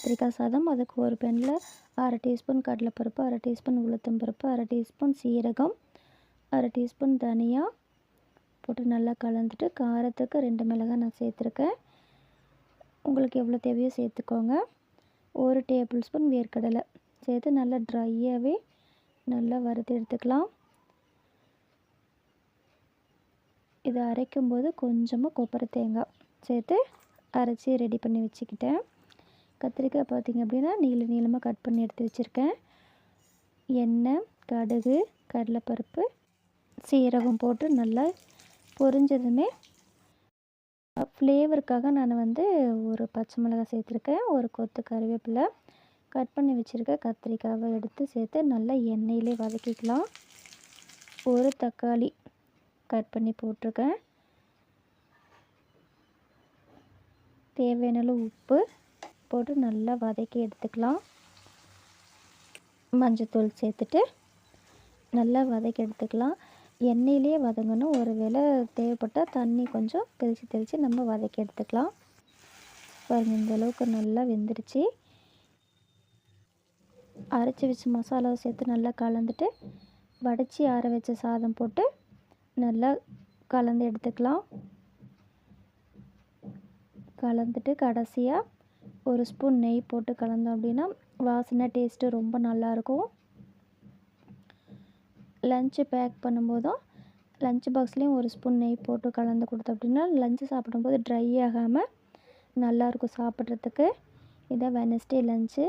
கத்திரிக்காய் சாதம். அதுக்கு ஒரு பேனில் 1/2 டீஸ்பூன் கடலைப்பருப்பு, 1/2 டீஸ்பூன் உளுத்தம்பருப்பு, 1/2 டீஸ்பூன் சீரகம், 1/2 டீஸ்பூன் தனியா போட்டு நல்லா கலந்துட்டு, காரத்துக்கு 2 மிளகாய் நான் சேர்த்துருக்கேன். உங்களுக்கு எவ்வளோ தேவையோ சேர்த்துக்கோங்க. 1 டேபிள் ஸ்பூன் வேர்க்கடலை சேர்த்து நல்லா ட்ரையாகவே நல்லா வறுத்து எடுத்துக்கலாம். இதை அரைக்கும்போது கொஞ்சமாக கொப்பரை தேங்காய் சேர்த்து அரைச்சி ரெடி பண்ணி வச்சுக்கிட்டேன். கத்திரிக்காய் பார்த்திங்க அப்படின்னா நீளமாக கட் பண்ணி எடுத்து வச்சுருக்கேன். எண்ணெய், கடுகு, கடலைப்பருப்பு, சீரகம் போட்டு நல்லா பொரிஞ்சதுமே ஃப்ளேவருக்காக நான் ஒரு பச்சை மிளகாய் சேர்த்துருக்கேன். ஒரு கொத்து கருவேப்பிலை, கட் பண்ணி வச்சுருக்க கத்திரிக்காவை எடுத்து சேர்த்து நல்லா எண்ணெயிலே வதக்கிக்கலாம். ஒரு தக்காளி கட் பண்ணி போட்டிருக்கேன். தேவையான அளவு உப்பு போட்டு நல்லா வதக்கி எடுத்துக்கலாம். மஞ்சத்தூள் சேர்த்துட்டு நல்லா வதக்கி எடுத்துக்கலாம். எண்ணெயிலே வதங்கணும். ஒரு வேளை தேவைப்பட்டால் தண்ணி கொஞ்சம் தெளித்து நம்ம வதக்கி எடுத்துக்கலாம். பாருங்கள், இந்த அளவுக்கு நல்லா வெந்துருச்சு. அரைச்சி வச்ச மசாலாவை சேர்த்து நல்லா கலந்துட்டு வடித்து ஆற வச்ச சாதம் போட்டு நல்லா கலந்து எடுத்துக்கலாம். கலந்துட்டு கடைசியாக ஒரு ஸ்பூன் நெய் போட்டு கலந்தோம் அப்படின்னா வாசனை டேஸ்ட்டு ரொம்ப நல்லாயிருக்கும். லஞ்சு பேக் பண்ணும்போதும் லஞ்ச் பாக்ஸ்லேயும் ஒரு ஸ்பூன் நெய் போட்டு கலந்து கொடுத்தோம் அப்படின்னா லஞ்சு சாப்பிடும்போது ட்ரை ஆகாமல் நல்லாயிருக்கும் சாப்பிட்றதுக்கு. இதான் வெட்னஸ்டே லஞ்சு.